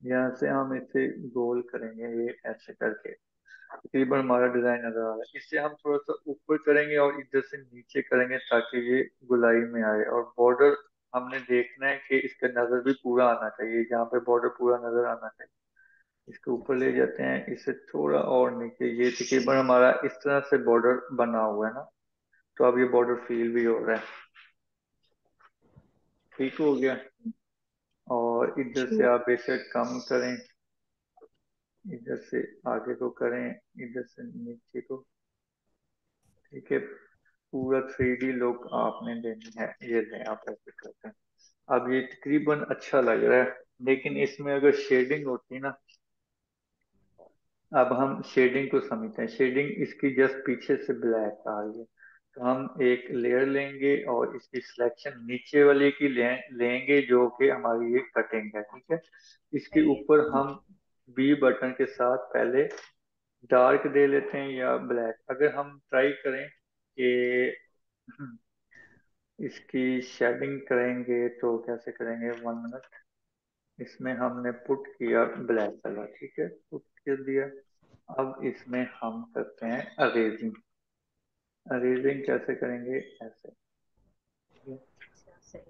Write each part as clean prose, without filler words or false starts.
यहाँ से हम इसे गोल करेंगे, ये ऐसे करके तकरीबन हमारा डिजाइन नजर आ रहा है। इससे हम थोड़ा सा ऊपर करेंगे और इधर से नीचे करेंगे ताकि ये गुलाई में आए। और बॉर्डर हमने देखना है कि इसका नजर भी पूरा आना चाहिए, यहाँ पे बॉर्डर पूरा नजर आना चाहिए। इसके ऊपर ले अच्छा। जाते हैं इसे थोड़ा और नीचे, ये तकरीबन हमारा इस तरह से बॉर्डर बना हुआ है ना। तो अब ये बॉर्डर फील भी हो रहा है, ठीक हो गया। और इधर से अच्छा। आप इसे कम करें, इधर से आगे को करें, इधर से नीचे को, ठीक है। पूरा 3D लुक आपने देनी है, ये लें आप ऐसे करते हैं। अब ये तकरीबन अच्छा लग रहा है, लेकिन इसमें अगर शेडिंग होती ना। अब हम शेडिंग को समझते हैं। शेडिंग इसकी जस्ट पीछे से ब्लैक आ रही है, तो हम एक लेयर लेंगे और इसकी सिलेक्शन नीचे वाले की लेंगे जो कि हमारी ये कटिंग है, ठीक है। इसके सही है। ऊपर हम बी बटन के साथ पहले डार्क दे लेते हैं या ब्लैक। अगर हम ट्राई करें कि इसकी शेडिंग करेंगे तो कैसे करेंगे, 1 मिनट। इसमें हमने पुट किया ब्लैक कलर, ठीक है, पुट कर दिया। अब इसमें हम करते हैं अरेजिंग। अरेजिंग कैसे करेंगे, ऐसे, ठीक है। अच्छा, सही।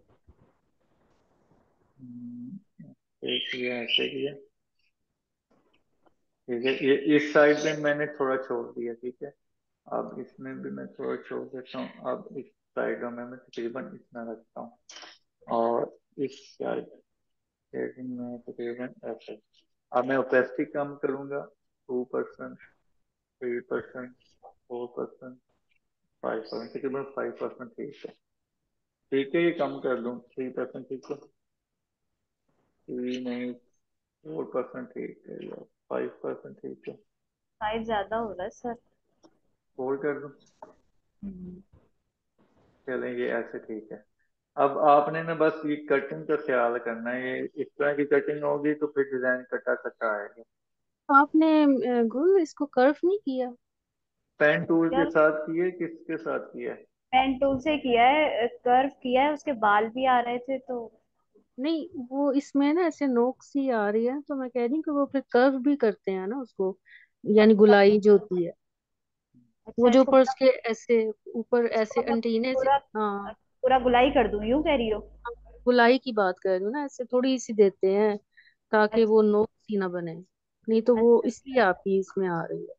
ऐसे किया, ऐसे किया, ठीक है। ये इस साइड में मैंने थोड़ा छोड़ दिया, ठीक है। अब इसमें भी मैं थोड़ा छोड़ देता हूँ। अब इस साइडों में मैं तकरीबन इतना रखता हूँ, और इस साइड शेडिंग में तकरीबन ऐसे। अब मैं ओपेसिटी कम करूंगा, 2%, 3%, 4%, 5%, तकरीबन 5%, ठीक है। ठीक है, ये कम कर दूं, 3%, ठीक है। 3 नहीं, 4% ठीक है, या 5%, ठीक है। 5 ज्यादा हो रहा है सर। 4 कर दूं, हम्म। चलें ये ऐसे, ठीक है। अब आपने ना बस ये कटिंग का ख्याल करना है, ये इस तरह की कटिंग होगी तो फिर डिजाइन कटा कटा आएगा। आपने गुल इसको कर्व नहीं किया? पेन टूल के यार, साथ किए, किसके साथ किया है? पेन टूल से किया है, कर्व किया है, उसके बाल भी आ रहे थे तो। नहीं, वो इसमें ना ऐसे नोक सी आ रही है, तो मैं कह रही हूँ कि वो फिर कर्व भी करते हैं ना उसको, यानी अच्छा। गुलाई जो होती है, वो अच्छा, जो इसको ऊपर पूरा, उसके ऐसे ऊपर इसको ऐसे मतलब अंटीने से। पूरा हाँ, पूरा गुलाई कर दूं, यूं कह रही हो? गुलाई की बात कर रही हूँ ना, ऐसे थोड़ी सी देते हैं ताकि अच्छा वो नोक सी ना बने, नहीं तो वो अच्छा इसलिए अच्छा। आपकी इसमें आ रही है।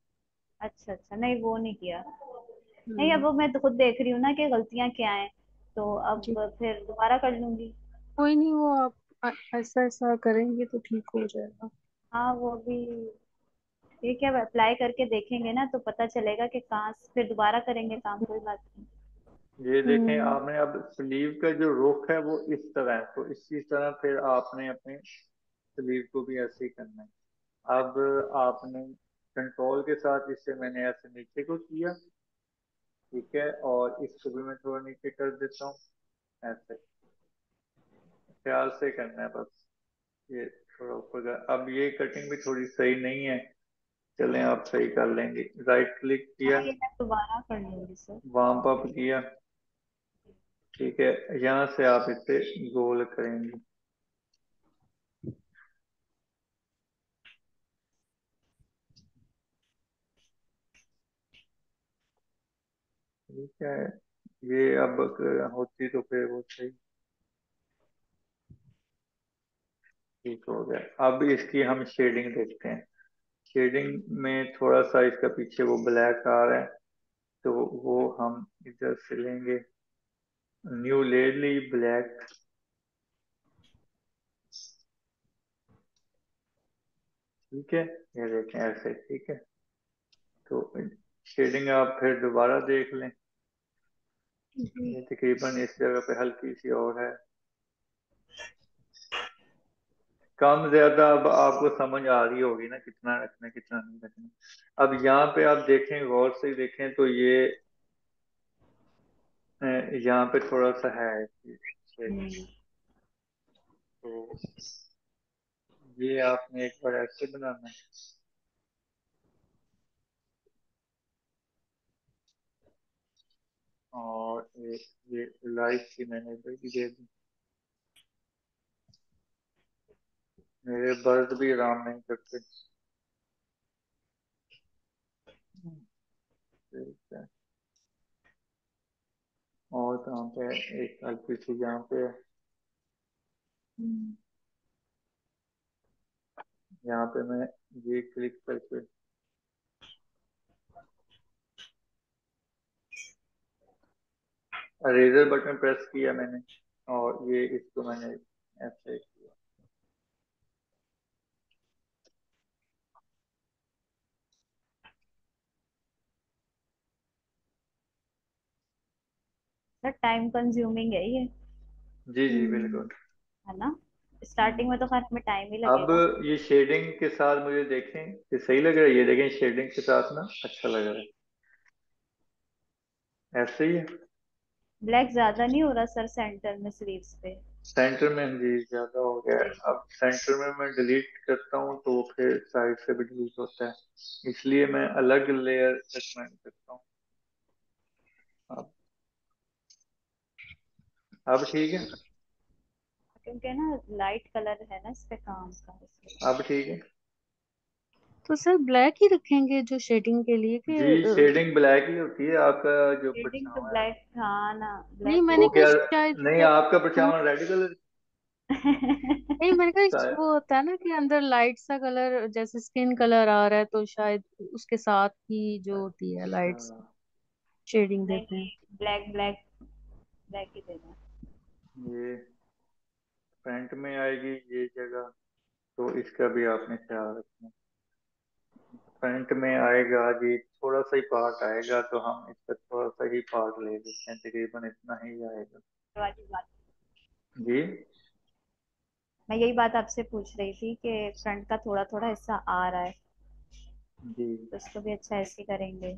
अच्छा अच्छा, नहीं वो नहीं किया। नहीं, अब हम्म। वो मैं तो खुद देख रही हूँ ना कि गलतियां क्या हैं, तो अब जी, फिर दोबारा कर लूंगी। कोई नहीं, वो आप ऐसा ऐसा करेंगे तो ठीक हो जाएगा। हाँ, वो भी ठीक है। अप्लाई करके देखेंगे ना तो पता चलेगा कि कहाँ फिर दोबारा करेंगे काम, कोई बात नहीं। ये देखें, हम्म। आपने अब स्लीव का जो रुख है वो इस तरह है, तो इसी तरह फिर आपने अपने स्लीव को भी ऐसे ही करना है। अब आपने कंट्रोल के साथ इससे मैंने ऐसे नीचे को किया, ठीक है। और इसको भी मैं थोड़ा नीचे कर देता हूँ, ऐसे ख्याल से करना है बस। ये थोड़ा ऊपर का, अब ये कटिंग भी थोड़ी सही नहीं है, चलें आप सही कर लेंगे। राइट क्लिक किया, हाँ, ये मैं दोबारा कर लूंगी सर। वार्म अप किया, ठीक है। यहाँ से आप इसे गोल करेंगे, ठीक है। ये अब होती तो फिर वो सही, ठीक हो गया। अब इसकी हम शेडिंग देखते हैं। शेडिंग में थोड़ा सा इसका पीछे वो ब्लैक आ रहा है, तो वो हम इधर से लेंगे, न्यू ले ली ब्लैक, ठीक है। ये देखें ऐसे, ठीक है। तो शेडिंग आप फिर दोबारा देख लें, जी। ये तकरीबन इस जगह पे हल्की सी और है, कम ज्यादा अब आपको समझ आ रही होगी ना, कितना रखना है कितना नहीं रखना। अब यहाँ पे आप देखें, गौर से देखें तो ये अ, यहाँ पे थोड़ा सा है शेडिंग, हम्म। तो ये आपने एक बार ऐसे बनाना है, और एक ये लाइट की मैंने इधर की दे दी, मेरे बर्द भी आराम नहीं करते। ठीक है। और कहाँ पे है? एक एलपीसी यहाँ पे है। हम्म, यहाँ पे मैं ये क्लिक करके इरेजर बटन प्रेस किया मैंने, और ये इसको मैंने ऐसे किया। सर टाइम कंज्यूमिंग है ये। जी जी बिल्कुल। है ना। हम्म। स्टार्टिंग में तो खैर हमें टाइम ही अब लगेगा। ये शेडिंग के साथ मुझे देखें कि सही लग रहा है। ये देखें शेडिंग के साथ ना अच्छा लग रहा है, ऐसे ही है। ब्लैक ज्यादा नहीं हो रहा सर सेंटर में स्लीव्स पे? सेंटर में जी ज्यादा हो गया है। जी। अब सेंटर में मैं डिलीट करता हूँ तो फिर साइड से भी डिलीट होता है, इसलिए मैं अलग लेयर सेगमेंट करता हूँ। अब अब ठीक है। क्योंकि ना लाइट कलर है ना इस पे काम का, इसलिए। अब ठीक है। तो सर ब्लैक ही रखेंगे जो शेडिंग के लिए कि जी शेडिंग ब्लैक ही होती है। आपका जो शेडिंग तो परछावा है ब्लैक, हाँ ना, नहीं, ब्लैक ही मैंने वो कहा रखेंगे। क्या? शायद नहीं आपका परछावा रेड कलर नहीं, मैंने कहा का है। वो होता है ना कि अंदर लाइट सा कलर जैसे स्किन कलर आ रहा है, तो शायद उसके साथ ही जो होती है अच्छा। लाइट्स शेडिंग नहीं देते हैं। नहीं, ब्लैक ब्लैक, ब्लैक ही देना। ये फ्रंट में आएगी ये जगह, तो इसका भी आपने ख्याल रखना। फ्रंट में आएगा जी, थोड़ा सा ही पार्ट आएगा, तो हम इसका थोड़ा सा ही पार्ट ले लेते हैं, तकरीबन इतना ही आएगा। वाली बात। जी मैं यही बात आपसे पूछ रही थी कि फ्रंट का थोड़ा थोड़ा हिस्सा आ रहा है, जी। तो उसको भी अच्छा ऐसे ही करेंगे।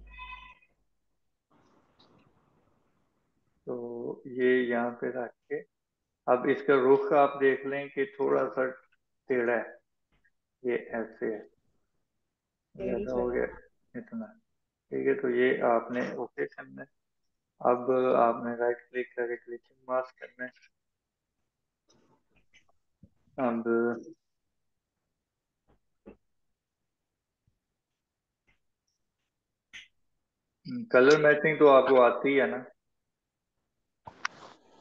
तो ये यहाँ पे रख के अब इसका रुख आप देख लें कि थोड़ा सा टेढ़ा है, ये ऐसे है, टेढ़ी ज्यादा हो थोड़ा। गया इतना। ठीक है, तो ये आपने ओके करना है। अब आपने राइट क्लिक करके क्लिचिंग मास्क करना है। अब कलर मैचिंग तो आपको आती है ना,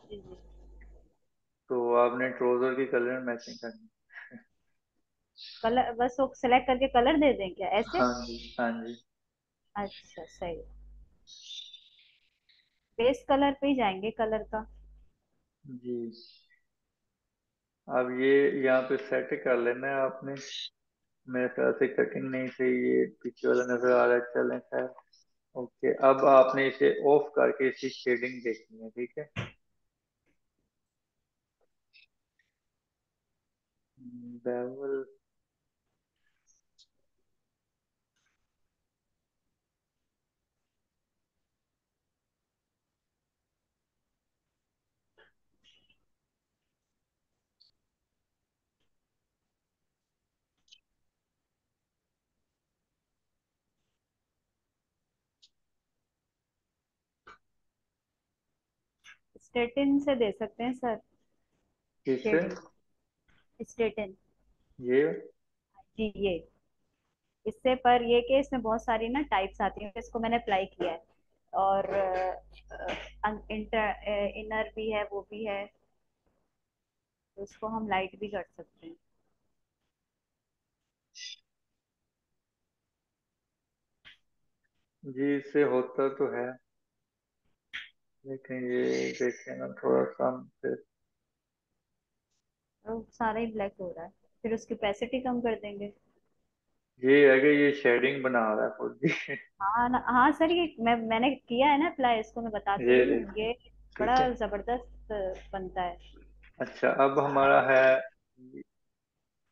जी जी। तो आपने ट्राउजर की कलर मैचिंग करनी कलर बस वो सेलेक्ट करके कलर दे दें क्या है। ऐसे? हाँ जी हाँ जी। अच्छा सही। बेस कलर पे ही जाएंगे कलर का। जी अब ये यहाँ पे सेट कर लेना है आपने। मेरे ख्याल से कटिंग नहीं सही, ये पीछे वाला नजर आ रहा है, चलें खैर। ओके, अब आपने इसे ऑफ करके इसकी शेडिंग देखनी है, ठीक है। बेवल। स्टेटिन से दे सकते हैं सर। किससे? शेडिंग। स्टेटिन। ये जी ये। इससे पर ये कि इसमें बहुत सारी ना टाइप्स आती हैं, इसको मैंने अप्लाई किया है। और इंटर इनर भी है, वो भी है, तो उसको हम लाइट भी कर सकते हैं। जी इससे होता तो है, लेकिन ये देखें ना थोड़ा सा हम फिर। तो सारा ही ब्लैक हो रहा है, फिर उसकी कैपेसिटी कम कर देंगे। ये है कि ये शेडिंग बना रहा है खुद ही हाँ ना, हाँ सर, ये मैंने किया है ना अप्लाई, इसको मैं बता तो ये रही हूँ देखें। ये ठीक बड़ा है। जबरदस्त बनता है। अच्छा अब हमारा है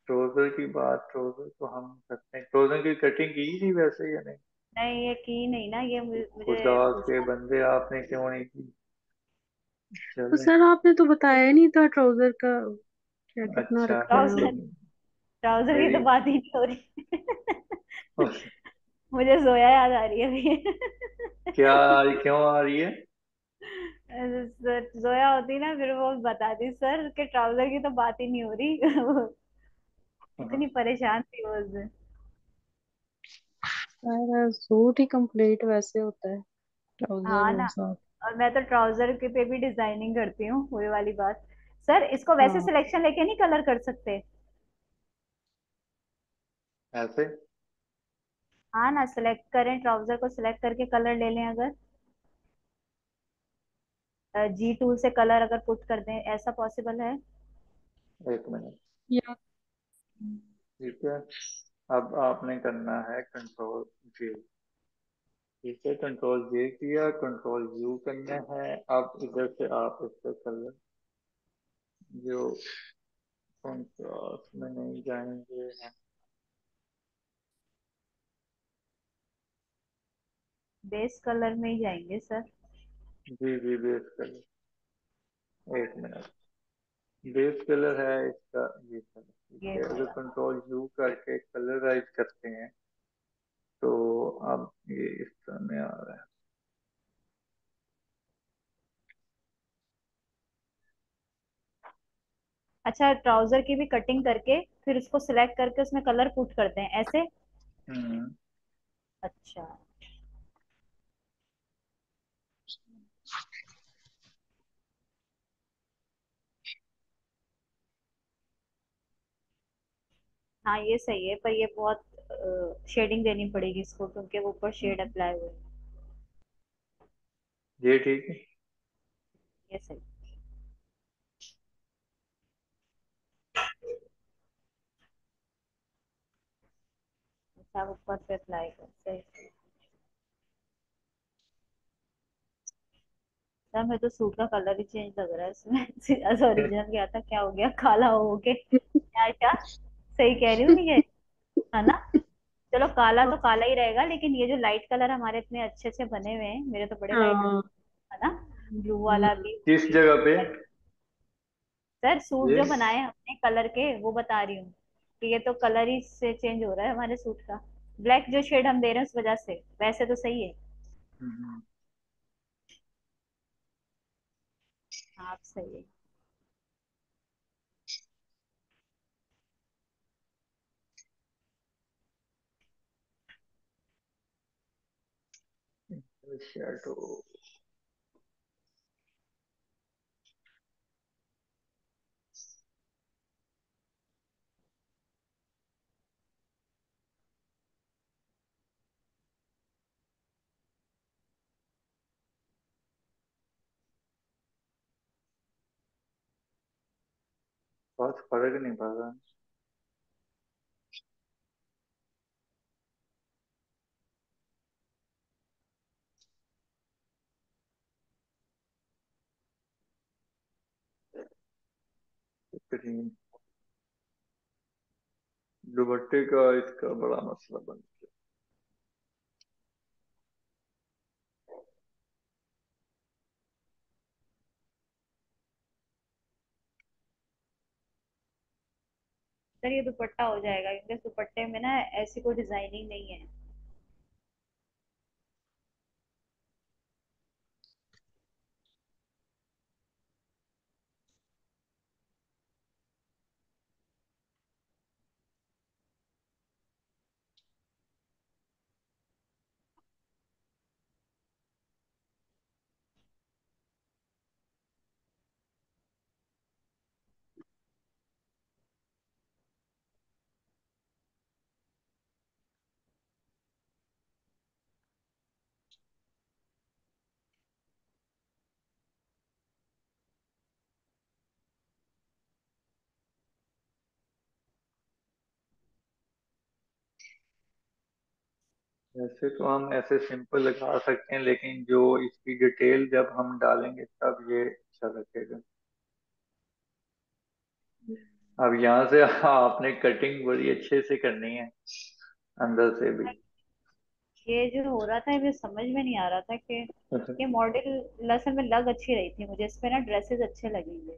ट्राउजर की बात। ट्राउजर को हम करते हैं, ट्राउजर की कटिंग की थी वैसे या नहीं? नहीं ये की नहीं ना, ये मुझे खुदा के पूछना। बंदे, आपने क्यों नहीं की? तो चले। सर आपने तो बताया ही नहीं था ट्राउजर का क्या कितना अच्छा रखना है। ट्राउजर, ट्राउजर की मेरी तो बात ही नहीं हो रही। मुझे जोया याद आ रही है अभी। क्या क्यों आ रही है? सर जोया होती ना, फिर वो बताती सर कि ट्राउजर की तो बात ही नहीं हो रही। इतनी परेशान थी वो उस दिन। सारा सूट ही कंप्लीट वैसे होता है, हाँ ट्राउजर ना। और साथ। और मैं तो ट्राउजर के पे भी डिजाइनिंग करती हूँ, वही वाली बात। सर इसको वैसे हाँ, सिलेक्शन लेके नहीं कलर कर सकते? ऐसे। हाँ ना, सिलेक्ट करें, ट्राउजर को सिलेक्ट करके कलर ले लें अगर, जी टूल से कलर अगर पुट कर दें, ऐसा पॉसिबल है? 1 मिनट। या ठीक है। अब आपने करना है कंट्रोल जी। ठीक है, कंट्रोल जे किया, कंट्रोल यू करना है। अब इधर से आप इससे कलर जो कंट्रास्ट में नहीं जाएंगे। बेस कलर में ही जाएंगे सर। जी जी, base colour. 1 minute. Base colour है इसका ये कलर। ठीक ये है, अगर वाला। कंट्रोल यू करके कलराइज करते हैं तो अब ये इस तरह में आ रहा है। अच्छा, ट्राउजर की भी कटिंग करके फिर उसको सिलेक्ट करके उसमें कलर पुट करते हैं ऐसे? हम्म। अच्छा। हाँ ये सही है, पर ये बहुत शेडिंग देनी पड़ेगी इसको, क्योंकि वो ऊपर शेड हम्म। अप्लाई हुए हैं। ये ठीक है। ये सही। अच्छा, ऊपर से अप्लाई कर सही। सर मैं तो सूट का कलर ही चेंज लग रहा है इसमें सीधा ओरिजिनल गया था, क्या हो गया काला हो के? क्या क्या सही कह रही हूँ नहीं ये? है ना? चलो काला तो काला ही रहेगा, लेकिन ये जो लाइट कलर हमारे इतने अच्छे अच्छे बने हुए हैं, मेरे तो बड़े लाइट, हाँ। है ना? ब्लू वाला हम्म। भी। किस जगह पे? सर सूट ये जो बनाए हमने कलर के, वो बता रही हूँ कि ये तो कलर ही से चेंज हो रहा है हमारे सूट का। ब्लैक जो शेड हम दे रहे हैं उस वजह से, वैसे तो सही है। हम्म, हाँ आप सही है। शैडो। बहुत फर्क नहीं पड़ रहा। स्क्रीन। दुपट्टे का इसका बड़ा मसला बन गया। सर ये दुपट्टा हो जाएगा, क्योंकि इस दुपट्टे में ना ऐसी कोई डिजाइनिंग नहीं है। वैसे तो हम ऐसे सिंपल लगा सकते हैं, लेकिन जो इसकी डिटेल जब हम डालेंगे तब ये अच्छा लगेगा। अब यहाँ से आपने कटिंग बड़ी अच्छे से करनी है, अंदर से भी। ये जो हो रहा था मुझे समझ में नहीं आ रहा था कि ये मॉडल असल में लग अच्छी रही थी मुझे, इस पे ना ड्रेसेस अच्छे लगेंगे।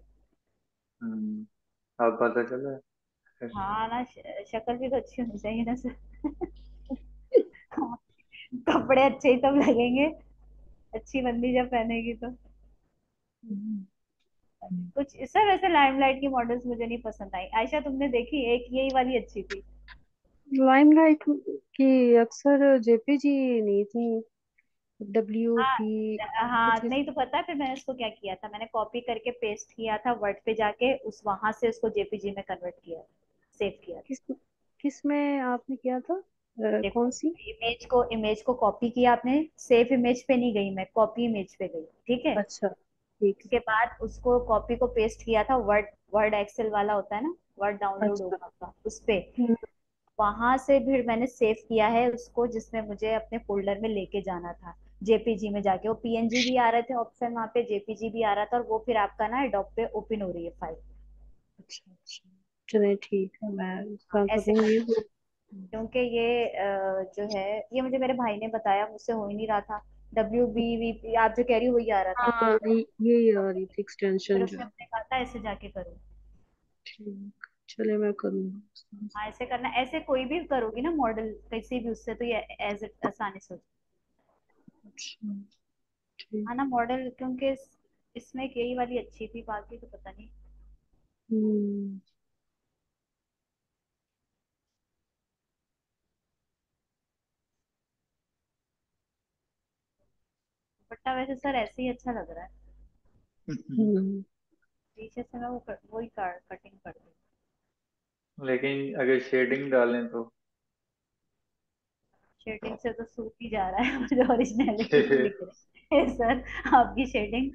अब पता चला है। हाँ ना, शक्ल भी तो अच्छी होनी चाहिए ना सर कपड़े अच्छे ही तब लगेंगे, अच्छी बंदी जब पहनेगी तो। कुछ सर वैसे लाइमलाइट की मॉडल्स मुझे नहीं पसंद आई। आयशा तुमने देखी, एक यही वाली अच्छी थी। लाइमलाइट की अक्सर जेपीजी नहीं थी, डब्ल्यू हाँ पी हाँ, कुछ इस। नहीं तो पता है फिर मैंने उसको क्या किया था, मैंने कॉपी करके पेस्ट किया था वर्ड पे जाके, उस वहां से उसको जेपीजी में कन्वर्ट किया, सेव किया था। किस किस में आपने किया था? देखो, कौन सी? इमेज को कॉपी किया आपने, सेव इमेज पे नहीं गई मैं, कॉपी इमेज पे गई, ठीक है। अच्छा, ठीक है। उसके बाद उसको कॉपी को पेस्ट किया था वर्ड, वर्ड एक्सेल वाला होता है ना, वर्ड डाउनलोड अच्छा। होगा आपका उस पे। हम्म, वहां से फिर मैंने सेव किया है उसको, जिसमें मुझे अपने फोल्डर में लेके जाना था, जेपीजी में जाके। वो पीएनजी भी आ रहे थे ऑप्शन वहां पे, जेपीजी भी आ रहा था, और वो फिर आपका ना एडोब पे ओपन हो रही है फाइल। अच्छा अच्छा, चलिए ठीक है, मैं हाँ, इसका ऐसे करूँगी करना, वो। क्योंकि ये जो है, ये मुझे मेरे भाई ने बताया, मुझसे हो ही नहीं रहा था। डब्ल्यू बी वी पी आप जो कह रही हो वही आ रहा था, हाँ, ये आ रही थी फिर एक्सटेंशन उसने जो। मुझे कहा था ऐसे जाके करो। ठीक, चलिए मैं करूँगा। हाँ ऐसे करना, ऐसे कोई भी करोगी ना मॉडल किसी भी उससे, तो ये एज आसानी से हो जाएगा। अच्छा, ठीक। हाँ ना मॉडल, क्योंकि इसमें एक यही वाली अच्छी थी, बाकी तो पता नहीं। हम्म। दुपट्टा वैसे सर ऐसे ही अच्छा लग रहा है। हम्म। पीछे से मैं वही कटिंग कर दूँ। लेकिन अगर शेडिंग डालें तो शेडिंग से तो सूट ही जा रहा है मुझे, ओरिजिनलिटी नहीं दिख रही है सर आपकी शेडिंग।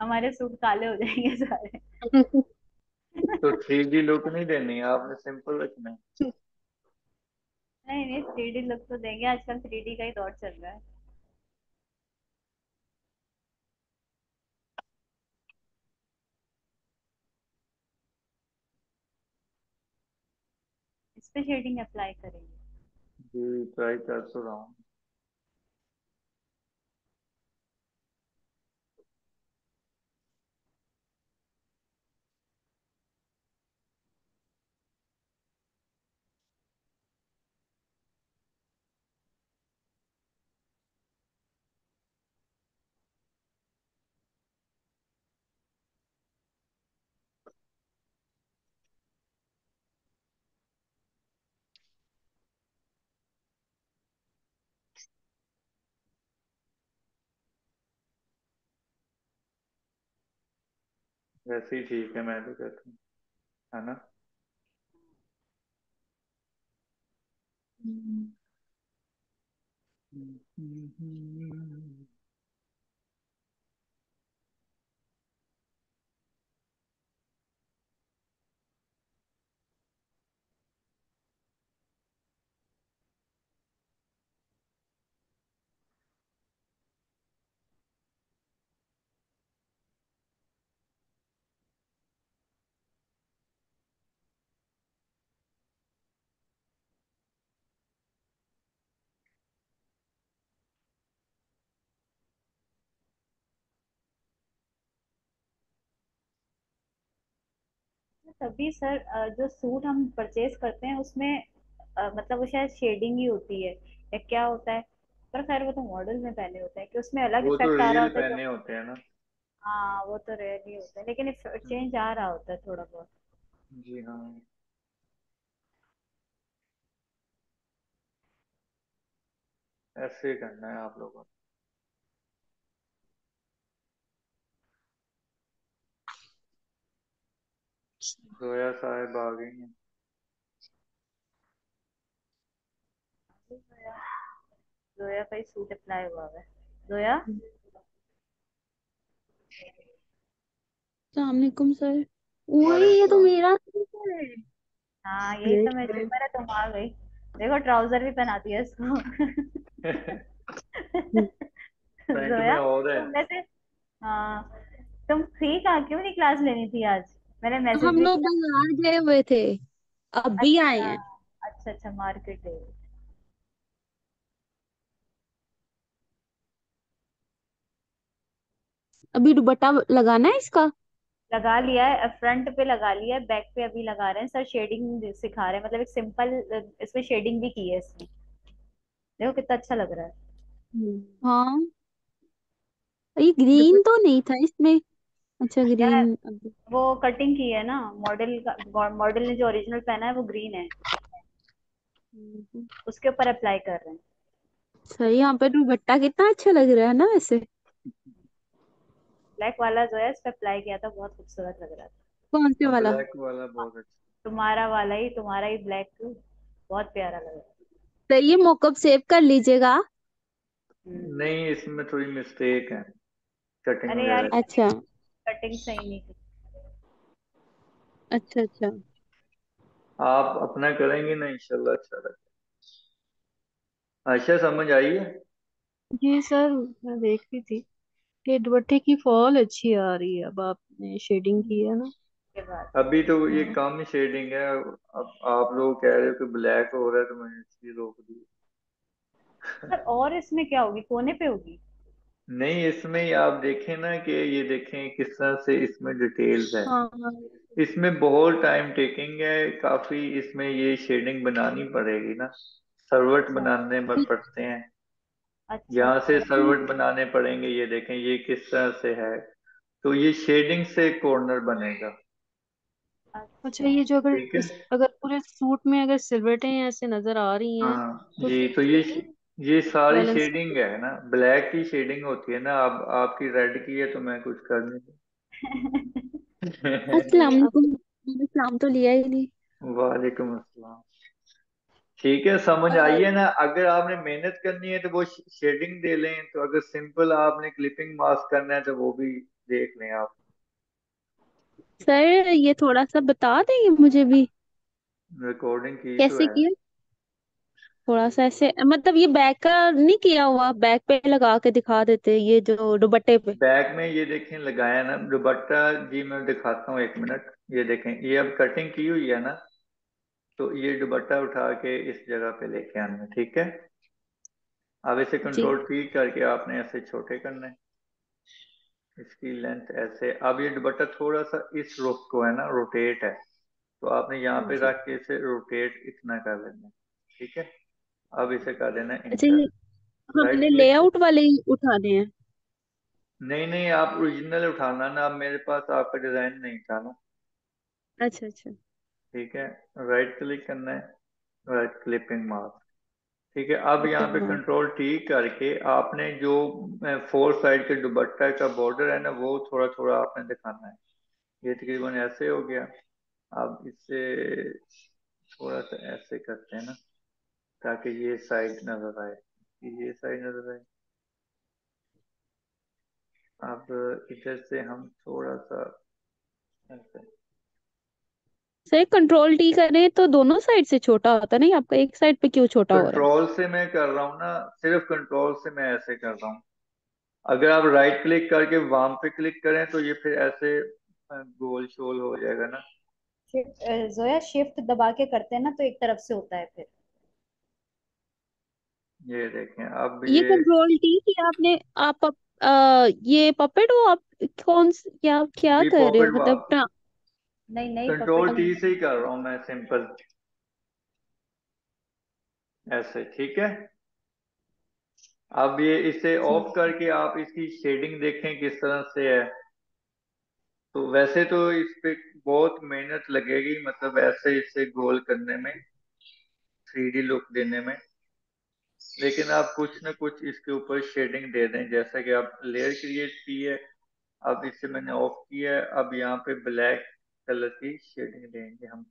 हमारे सूट काले हो जाएंगे सारे। तो 3D लुक नहीं देनी है, आपने सिंपल रखना है। नहीं नहीं, थ्री डी लुक तो देंगे, आजकल थ्री डी का ही दौर चल रहा है। इस पे शेडिंग अप्लाई करेंगे। जी ट्राई कर तो रहा हूँ। वैसे ही ठीक है, मैं भी कहता हूँ, है ना। तभी सर जो सूट हम परचेज करते हैं उसमें मतलब वो शायद शेडिंग ही होती है या क्या होता है, पर खैर वो तो मॉडल में पहने होते हैं कि उसमें अलग वो तो इफेक्ट आ रहा रियल होता है जो। पहने होते हैं ना। हाँ वो तो रेयर ही होता है, लेकिन चेंज आ रहा होता है थोड़ा बहुत। जी हाँ, ऐसे ही करना है आप लोगों को। जोया साहब आ गई हैं। जोया, जोया का ही सूट अप्लाई हुआ है। जोया, अस्सलामुअलैकुम सर। वही, वालेकुम ये तो सलाम। मेरा सूट है। हाँ यही देख तो मैं लो। चुप है, तुम आ गई। देखो ट्राउजर भी पहना दिया इसको फ्रंट में जोया और है। तुम वैसे, हाँ तुम फ्री कहाँ, क्यों नहीं क्लास लेनी थी आज, मैंने मैसेज हम भी लोग किया। बाजार गए हुए थे, अभी आए अच्छा हैं। अच्छा अच्छा, मार्केट है। अभी दुपट्टा लगाना है इसका। लगा लिया है, फ्रंट पे लगा लिया है, बैक पे अभी लगा रहे हैं सर, शेडिंग सिखा रहे हैं, मतलब एक सिंपल इसमें शेडिंग भी की है इसमें। देखो कितना अच्छा लग रहा है। हम्म। हाँ, ये ग्रीन दुपट्टा, तो नहीं था इसमें, अच्छा यार ग्रीन। वो कटिंग की है ना, मॉडल का, मॉडल ने जो ओरिजिनल पहना है वो ग्रीन है, उसके ऊपर अप्लाई कर रहे हैं। सही। यहाँ पे दुपट्टा कितना अच्छा लग रहा है ना ऐसे। ब्लैक वाला जो है इस पे अप्लाई किया था, बहुत खूबसूरत लग रहा था। कौन से अब वाला? ब्लैक वाला बहुत अच्छा। तुम्हारा ही ब्लैक बहुत प्यारा लग रहा सही है, मॉकअप सेव कर लीजिएगा। है। नहीं, इसमें थोड़ी मिस्टेक है कटिंग अरे यार, वगैरह की। अच्छा कटिंग सही नहीं की। अच्छा अच्छा। आप अपना करेंगे ना, इंशाल्लाह अच्छा लगे। अच्छा, समझ आई है। जी सर, मैं देख रही थी कि दुपट्टे की फॉल अच्छी आ रही है, अब आपने शेडिंग की है ना। के बाद अभी तो ये हाँ। कम शेडिंग है। अब आप लोग कह रहे हो कि ब्लैक हो रहा है तो मैंने इसलिए रोक दी। सर, और इसमें क्या होगी, कोने पे होगी? नहीं, इसमें ही आप देखें ना कि ये देखें किस तरह से इसमें डिटेल्स है। हाँ हाँ। इसमें बहुत टाइम टेकिंग है काफी, इसमें ये शेडिंग बनानी पड़ेगी ना, सर्वट अच्छा बनाने पड़ते हैं। अच्छा यहाँ से अच्छा। सर्वट बनाने पड़ेंगे। ये देखें ये किस तरह से है, तो ये शेडिंग से कॉर्नर बनेगा। अच्छा, अच्छा ये जो अगर ठीक है। अगर पूरे सूट में अगर सिलवटें ऐसे नजर आ रही हैं हाँ तो जी, फिर तो ये नहीं ये सारी बैलेंस। शेडिंग है ना, ब्लैक की शेडिंग होती है ना। अब आपकी रेड की है तो मैं कुछ कर नहीं अस्सलाम सकता। नहीं अब वालेकुम। मैंने सलाम तो लिया ही नहीं। वालेकुम अस्सलाम। ठीक है, समझ आई है ना। अगर आपने मेहनत करनी है तो वो शेडिंग दे लें, तो अगर सिंपल आपने क्लिपिंग मास्क करना है तो वो भी देख लें आप। सर ये थोड़ा सा बता देंगे मुझे भी, रिकॉर्डिंग की तो कैसे है। किया? थोड़ा सा ऐसे, मतलब ये बैक का नहीं किया हुआ, बैक पे लगा के दिखा देते ये जो दुपट्टे पे। बैक में ये देखें लगाया ना दुपट्टा। जी मैं दिखाता हूँ, एक मिनट। ये देखें, ये अब कटिंग की हुई है ना, तो ये दुपट्टा उठा के इस जगह पे लेके आना है, ठीक है। अब इसे जी कंट्रोल ठीक करके आपने ऐसे छोटे करने हैं। इसकी लेंथ ऐसे। अब ये दुपट्टा थोड़ा सा इस रुख को है ना रोटेट है, तो आपने यहाँ हाँ पे जी। रख के इसे रोटेट इतना कर लेना है, ठीक है। अब इसे कर देना अच्छा, ये इंटर। राइट हमने क्लिक। लेआउट वाले ही उठाने हैं? नहीं नहीं, आप ओरिजिनल उठाना ना। अब मेरे पास आपका डिजाइन नहीं था ना। अच्छा अच्छा। ठीक है, राइट क्लिक करना है, राइट क्लिपिंग मार्क। ठीक है, अब यहाँ क्लिपिंग पे मार्क। कंट्रोल ठीक करके आपने जो फोर साइड के दुपट्टा का बॉर्डर है ना, वो थोड़ा थोड़ा आपने दिखाना है। ये तकरीबन ऐसे हो गया। अब इससे थोड़ा सा ऐसे करते हैं ना, ताकि ये साइड नजर आए, ये साइड नजर आए। अब इधर से हम थोड़ा सा ऐसे। सर कंट्रोल टी करें तो दोनों साइड से छोटा होता नहीं, आपका एक साइड पे क्यों छोटा हो रहा है? कंट्रोल से मैं कर रहा हूँ ना, सिर्फ कंट्रोल से मैं ऐसे कर रहा हूँ। अगर आप राइट क्लिक करके वाम पे क्लिक करें तो ये फिर ऐसे गोल शोल हो जाएगा ना। जोया, शिफ्ट दबा के करते हैं ना तो एक तरफ से होता है फिर। ये देखें अब ये ये। कंट्रोल टी किया आपने? ये पपेट वो आप क्या क्या जी कर रहे हो पॉकेट मतलब नहीं नहीं, पपेट कंट्रोल नहीं। टी से ही कर रहा हूँ मैं, सिंपल ऐसे, ठीक है। अब ये इसे ठीक। ऑफ करके आप इसकी शेडिंग देखें किस तरह से है। तो वैसे तो इस पे बहुत मेहनत लगेगी, मतलब ऐसे इसे गोल करने में, थ्री डी लुक देने में। लेकिन आप कुछ ना कुछ इसके ऊपर शेडिंग दे दें, जैसा कि आप लेयर क्रिएट की है। अब इसे मैंने ऑफ किया है, अब यहाँ पे ब्लैक कलर की शेडिंग देंगे हम।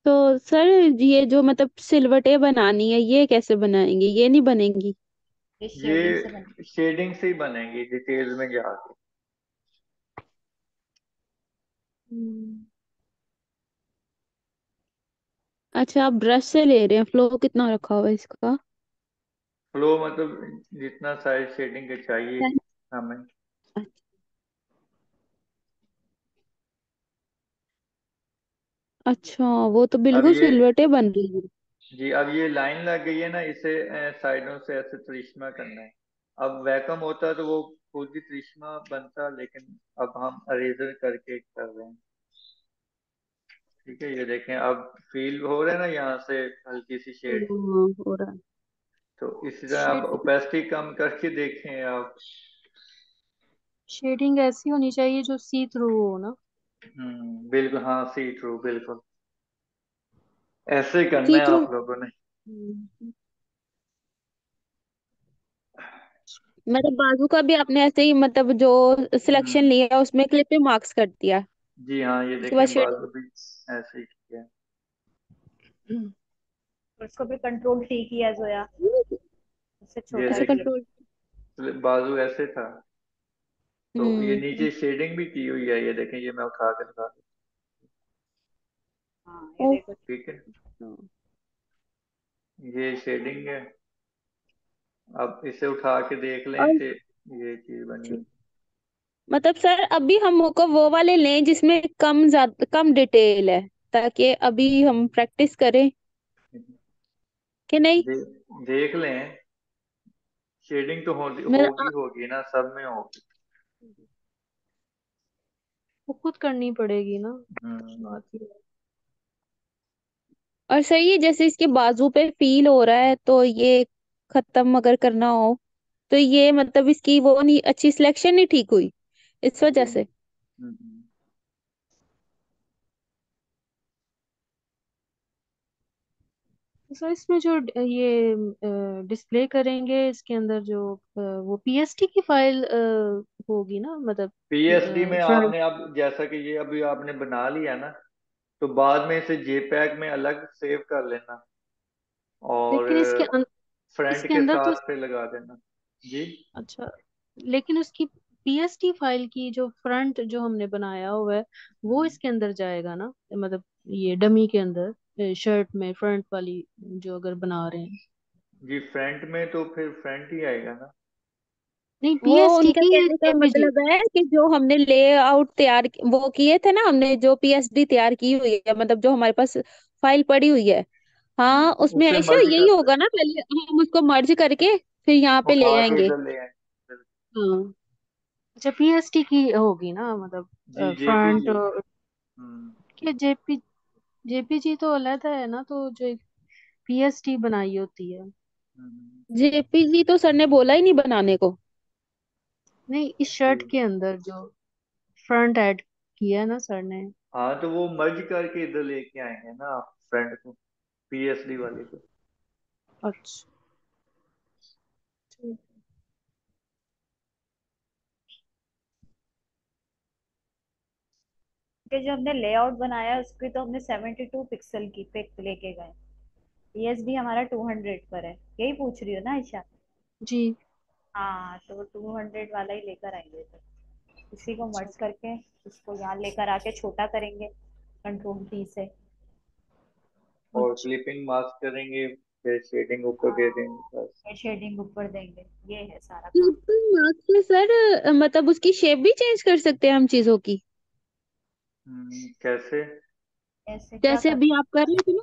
तो सर ये जो मतलब सिलवटें बनानी है ये कैसे बनाएंगे, ये नहीं बनेंगी? ये शेडिंग से बन। ये शेडिंग से ही बनेगी, डिटेल्स में जाके। हम्म। अच्छा, आप ब्रश से ले रहे हैं, फ्लो कितना रखा हुआ है इसका? फ्लो मतलब जितना साइज शेडिंग के चाहिए हमें। अच्छा, वो तो अब बिल्कुल ये सिलवटें बन रही है। जी, अब ये लाइन लग गई है ना, इसे साइडों से ऐसे त्रिश्मा करना है। अब वैकम होता तो वो खुद ही त्रिश्मा बनता, लेकिन अब हम अरेजर करके कर रहे हैं। ठीक है, ये देखें अब फील हो रहा है ना यहाँ से, हल्की सी शेड। हाँ, हो रहा है। तो इसी तरह आप शेड। ओपेसिटी कम करके देखें आप। शेडिंग ऐसी होनी चाहिए जो सी थ्रू हो ना। बिल्कुल, हाँ, सी थ्रू, बिल्कुल ऐसे ही करना सी है थ्रू। आप लोगों ने। हम्म, मतलब बाजू का भी आपने ऐसे ही मतलब जो सिलेक्शन हम्म लिया उसमें क्लिप पे मार्क्स कर दिया। जी हाँ, ये उसके बाद देखें शेडिंग। बाजू भी ऐसे ही किया है। और इसको भी कंट्रोल टी किया जोया, उससे ये छोटा ऐसे ही किया। कंट्रोल। देखिए बाजू ऐसे था, तो ये हम्म। नीचे शेडिंग भी की हुई है, ये देखें, ये मैं उठा के दिखा दूं। हाँ ये ओ। देखो। ठीक है, ये शेडिंग है। अब इसे उठा के देख लें और तो ये चीज बनी हुई। मतलब सर अभी हमको वो वाले लें जिसमें कम डिटेल है, ताकि अभी हम प्रैक्टिस करें कि नहीं। देख लें, शेडिंग तो मेरा होगी होगी ना, सब में होगी। वो खुद करनी पड़ेगी ना, हम्म बात ये है। और सर ये जैसे इसके बाजू पे फील हो रहा है, तो ये खत्म अगर करना हो तो ये मतलब इसकी वो नहीं, अच्छी सिलेक्शन नहीं ठीक हुई इस वजह जी। से। तो सर इसमें जो ये डिस्प्ले करेंगे इसके अंदर जो वो पीएसटी की फाइल होगी ना, मतलब पीएसडी में फ्रंट। आपने अब जैसा कि ये अभी आपने बना लिया ना, तो बाद में इसे जेपैग में अलग सेव कर लेना और लेकिन फ्रंट इसके के अंदर तो, साथ पे लगा देना। जी। अच्छा, लेकिन उसकी पीएसटी फाइल की जो फ्रंट जो हमने बनाया हुआ है वो हम्म, इसके अंदर जाएगा ना, मतलब ये डमी के अंदर शर्ट में फ्रंट वाली जो अगर बना रहे हैं। जी, फ्रंट में तो फिर फ्रंट ही आएगा ना। नहीं, वो पीएसटी उनका की कहने का जेपीजी। मतलब है कि जो हमने लेआउट वो किए थे ना, हमने जो पीएसडी तैयार की हुई है, मतलब जो हमारे पास फाइल पड़ी हुई है। हाँ उसमें उसे ऐसा मर्ज यही करते होगा हैं, ना, पहले हम उसको मर्ज करके फिर यहाँ पे ले उठा के आएंगे। इधर ले आएंगे। हाँ, अच्छा, पीएसटी की होगी ना, मतलब जी, फ्रंट जेपीजी। हम्म के जेपीजी तो अलग है ना, तो जो पीएसटी बनाई होती है। हम्म, जेपीजी तो सर ने बोला ही नहीं बनाने को। नहीं, इस जी शर्ट के अंदर जो फ्रंट ऐड किया है ना सर ने। हाँ, तो वो मर्ज करके इधर लेके आएंगे ना फ्रंट को, पीएसडी वाले को। अच्छा, ठीक। कि जो हमने लेआउट बनाया उसकी तो हमने 72 पिक्सल की पिक लेके गए। पीएसडी हमारा 200 पर है, यही पूछ रही हो ना आयशा? जी। हाँ तो वो 200 वाला ही लेकर आएंगे, तो इसी को अच्छा, मर्ज करके इसको यहाँ लेकर आके छोटा करेंगे कंट्रोल टी से। और अच्छा। क्लिपिंग मास्क करेंगे, फिर शेडिंग ऊपर दे हाँ, देंगे बस। ये शेडिंग ऊपर देंगे, ये है सारा काम। मार्क्स में सर मतलब उसकी शेप भी चेंज कर सकते हैं हम चीजों की। कैसे? ऐसे क्या जैसे कर। अभी आप कर रहे थे ना,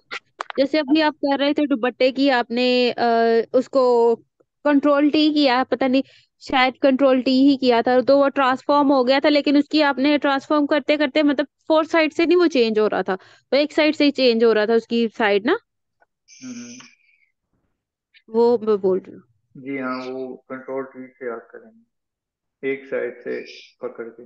जैसे अभी आप कर रहे थे दुपट्टे की, आपने उसको कंट्रोल टी किया, पता नहीं, शायद कंट्रोल टी ही किया था, तो वो ट्रांसफॉर्म हो गया था, लेकिन उसकी आपने ट्रांसफॉर्म करते करते मतलब फोर साइड से नहीं वो चेंज हो रहा था, वो एक साइड से ही चेंज हो रहा था उसकी साइड ना। हम्म वो मैं बोल रही हूँ। जी हाँ, वो कंट्रोल ठीक से आप करेंगे, एक साइड से पकड़ के।